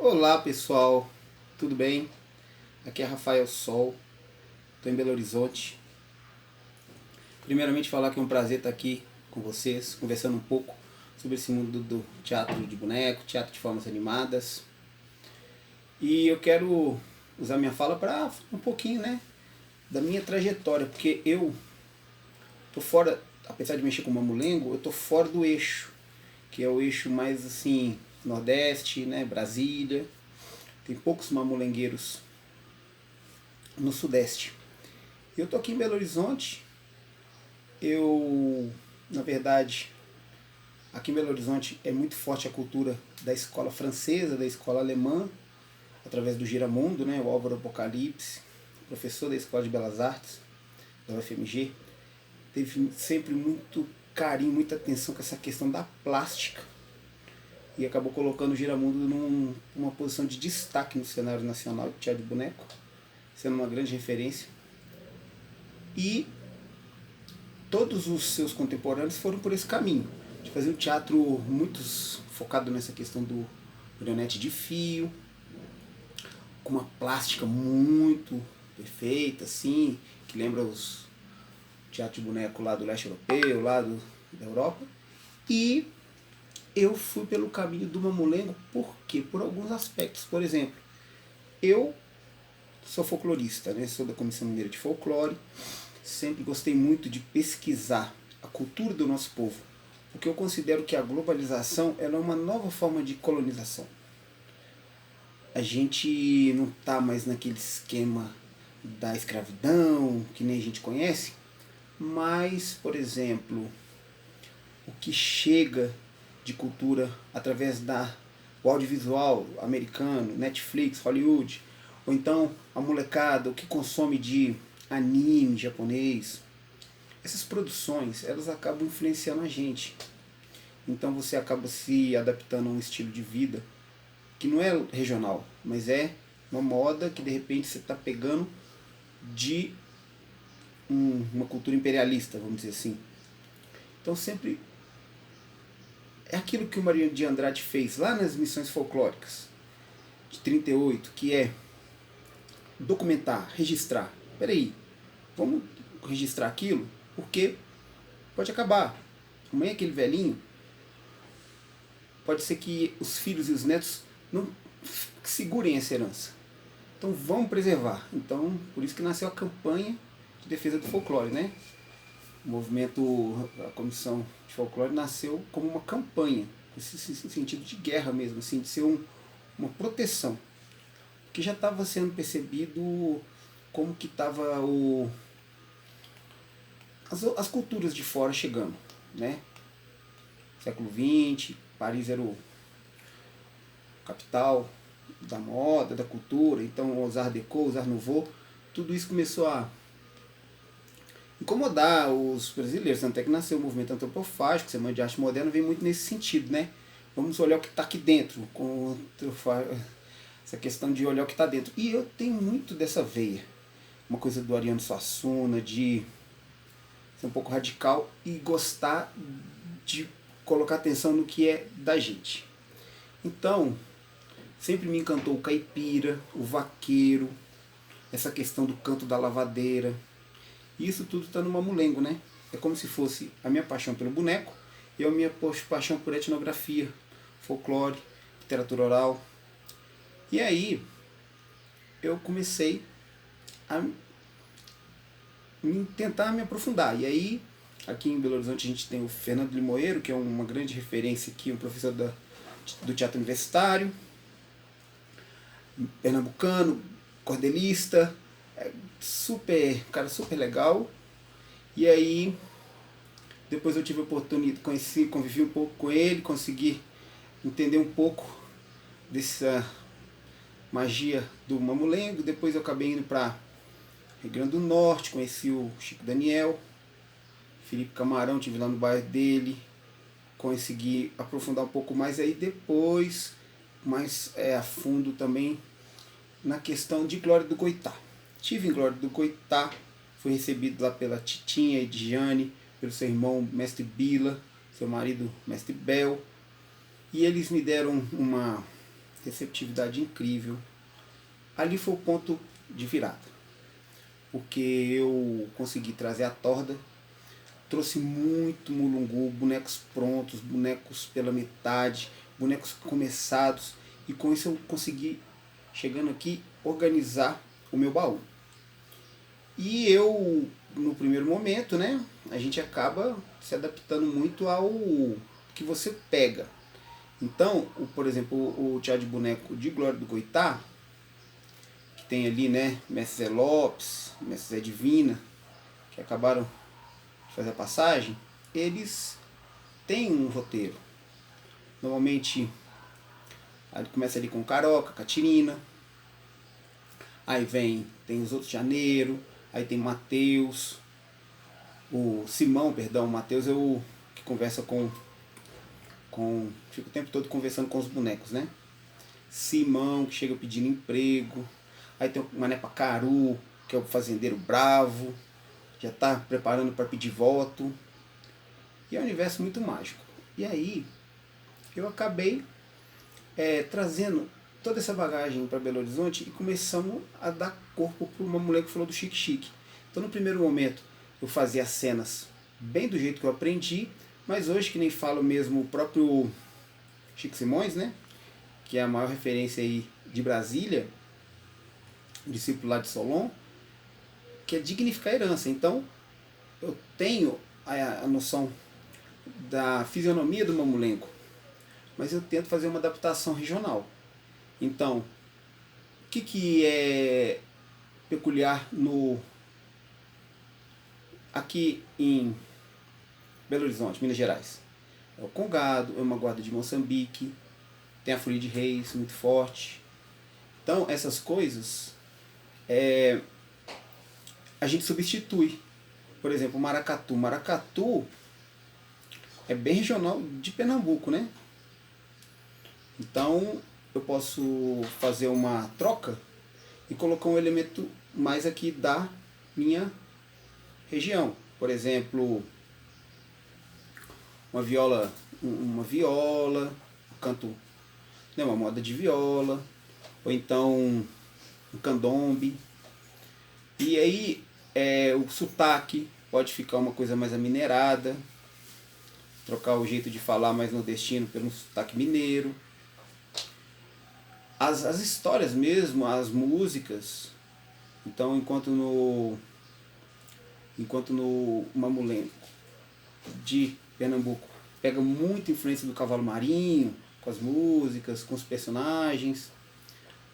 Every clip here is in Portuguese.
Olá pessoal, tudo bem? Aqui é Rafael Sol, estou em Belo Horizonte. Primeiramente falar que é um prazer estar aqui com vocês, conversando um pouco sobre esse mundo do teatro de boneco, teatro de formas animadas. E eu quero usar minha fala para falar um pouquinho, da minha trajetória, porque eu tô fora, apesar de mexer com mamulengo, eu tô fora do eixo, que é o eixo mais assim, Nordeste, Brasília. Tem poucos mamulengueiros no Sudeste. Eu tô aqui em Belo Horizonte. Eu, na verdade, aqui em Belo Horizonte é muito forte a cultura da escola francesa, da escola alemã, através do Giramundo, o Álvaro Apocalipse, professor da Escola de Belas Artes, da UFMG. Teve sempre muito carinho, muita atenção com essa questão da plástica e acabou colocando o Giramundo numa posição de destaque no cenário nacional de teatro de boneco, sendo uma grande referência. E todos os seus contemporâneos foram por esse caminho, de fazer um teatro muito focado nessa questão do marionete de fio, com uma plástica muito perfeita, assim, que lembra os teatros de boneco lá do leste europeu, da Europa. E eu fui pelo caminho do mamulengo, por quê? Por alguns aspectos. Por exemplo, eu sou folclorista, sou da Comissão Mineira de Folclore, sempre gostei muito de pesquisar a cultura do nosso povo, porque eu considero que a globalização ela é uma nova forma de colonização. A gente não está mais naquele esquema da escravidão, que nem a gente conhece, mas, por exemplo, o que chega de cultura através do audiovisual americano, Netflix, Hollywood, ou então a molecada, o que consome de anime japonês, essas produções elas acabam influenciando a gente. Então você acaba se adaptando a um estilo de vida que não é regional, mas é uma moda que de repente você está pegando de uma cultura imperialista, vamos dizer assim. Então sempre é aquilo que o Marinho de Andrade fez lá nas Missões Folclóricas de 38, que é documentar, registrar. Peraí, vamos registrar aquilo, porque pode acabar. Amanhã aquele velhinho, pode ser que os filhos e os netos não segurem essa herança. Então vamos preservar. Então, por isso que nasceu a campanha de defesa do folclore, O movimento, a comissão de folclore nasceu como uma campanha, nesse sentido de guerra mesmo, assim, de ser uma proteção. Que já estava sendo percebido como que estava as culturas de fora chegando, Século XX, Paris era o capital da moda, da cultura, então os Art Deco, os Art Nouveau, tudo isso começou a incomodar os brasileiros, tanto é que nasceu o movimento antropofágico, Semana de Arte Moderna vem muito nesse sentido, Vamos olhar o que está aqui dentro, com essa questão de olhar o que está dentro. E eu tenho muito dessa veia, uma coisa do Ariano Suassuna, de ser um pouco radical e gostar de colocar atenção no que é da gente. Então, sempre me encantou o caipira, o vaqueiro, essa questão do canto da lavadeira. E isso tudo está no mamulengo, É como se fosse a minha paixão pelo boneco e a minha paixão por etnografia, folclore, literatura oral. E aí eu comecei a tentar me aprofundar. E aí, aqui em Belo Horizonte, a gente tem o Fernando Limoeiro, que é uma grande referência aqui, um professor do teatro universitário, pernambucano, cordelista, cara super legal. E aí, depois eu tive a oportunidade, convivi um pouco com ele, consegui entender um pouco dessa magia do mamulengo. Depois eu acabei indo para Rio Grande do Norte, conheci o Chico Daniel, Felipe Camarão, estive lá no bairro dele, consegui aprofundar um pouco mais aí depois, mais a fundo também na questão de Glória do Goitá. Estive em Glória do Goitá, fui recebido lá pela Titinha Ediane, pelo seu irmão Mestre Bila, seu marido Mestre Bel, e eles me deram uma receptividade incrível. Ali foi o ponto de virada, porque eu consegui trazer a torda, trouxe muito mulungu, bonecos prontos, bonecos pela metade, bonecos começados, e com isso eu consegui, chegando aqui, organizar o meu baú. E eu, no primeiro momento, né, a gente acaba se adaptando muito ao que você pega. Então, por exemplo, o teatro de boneco de Glória do Goitá, que tem ali, né, Mestre Zé Lopes, Mestre Zé Divina, que acabaram de fazer a passagem, eles têm um roteiro. Normalmente, ele começa ali com Caroca, Catirina, aí tem os outros de Janeiro, aí tem Mateus, o Simão, perdão, o Mateus é o que conversa fica o tempo todo conversando com os bonecos, né? Simão, que chega pedindo emprego, aí tem o Mané Pacaru, que é o fazendeiro bravo, já está preparando para pedir voto, e é um universo muito mágico. E aí, eu acabei trazendo toda essa bagagem para Belo Horizonte e começamos a dar corpo para uma mulher que falou do chique-chique. Então, no primeiro momento, eu fazia as cenas bem do jeito que eu aprendi, mas hoje, que nem falo mesmo, o próprio Chico Simões, né, que é a maior referência aí de Brasília, discípulo lá de Solon, que é dignificar a herança. Então, eu tenho a noção da fisionomia do mamulengo, mas eu tento fazer uma adaptação regional. Então, o que é peculiar aqui em Belo Horizonte, Minas Gerais? É o congado, é uma guarda de Moçambique, tem a folia de reis muito forte. Então, essas coisas a gente substitui. Por exemplo, o maracatu. Maracatu é bem regional de Pernambuco, né? Então, eu posso fazer uma troca e colocar um elemento mais aqui da minha região. Por exemplo, uma viola, um canto, né, uma moda de viola, ou então um candombe. E aí o sotaque pode ficar uma coisa mais aminerada, trocar o jeito de falar mais nordestino pelo sotaque mineiro. As histórias mesmo, as músicas. Então, enquanto no mamulengo de Pernambuco pega muita influência do cavalo marinho, com as músicas, com os personagens,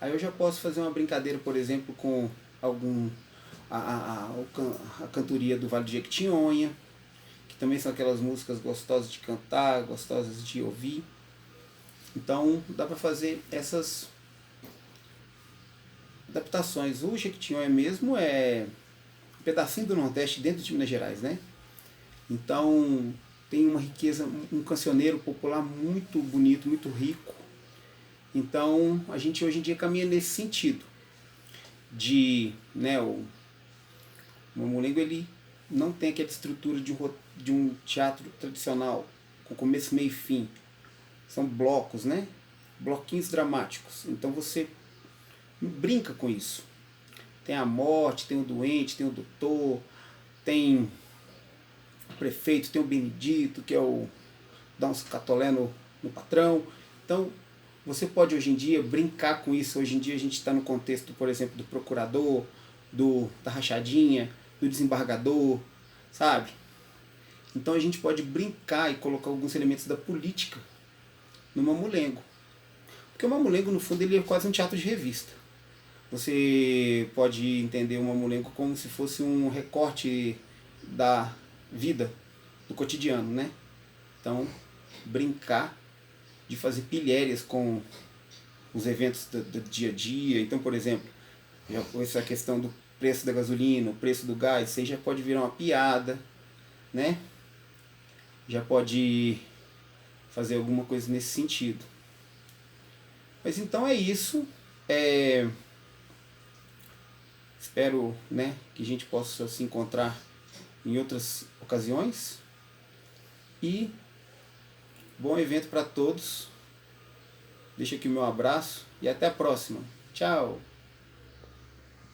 aí eu já posso fazer uma brincadeira, por exemplo, com a cantoria do Vale do Jequitinhonha, que também são aquelas músicas gostosas de cantar, gostosas de ouvir. Então dá para fazer essas adaptações. O Jequitinhonha mesmo é um pedacinho do Nordeste dentro de Minas Gerais, né? Então tem uma riqueza, um cancioneiro popular muito bonito, muito rico. Então a gente hoje em dia caminha nesse sentido de, né, o mamulengo ele não tem aquela estrutura de um teatro tradicional com começo, meio e fim. São blocos, né? Bloquinhos dramáticos. Então você brinca com isso. Tem a morte, tem o doente, tem o doutor, tem o prefeito, tem o Benedito, que é o dá uns catolé no patrão. Então você pode hoje em dia brincar com isso. Hoje em dia a gente está no contexto, por exemplo, do procurador, da rachadinha, do desembargador, sabe? Então a gente pode brincar e colocar alguns elementos da política no mamulengo. Porque o mamulengo, no fundo, ele é quase um teatro de revista. Você pode entender o mamulengo como se fosse um recorte da vida, do cotidiano, né? Então, brincar de fazer pilhérias com os eventos do dia a dia. Então, por exemplo, essa questão do preço da gasolina, o preço do gás, isso aí já pode virar uma piada, né? Já pode fazer alguma coisa nesse sentido. Mas então é isso. Espero, né, que a gente possa se encontrar em outras ocasiões. E bom evento para todos. Deixo aqui o meu abraço e até a próxima. Tchau!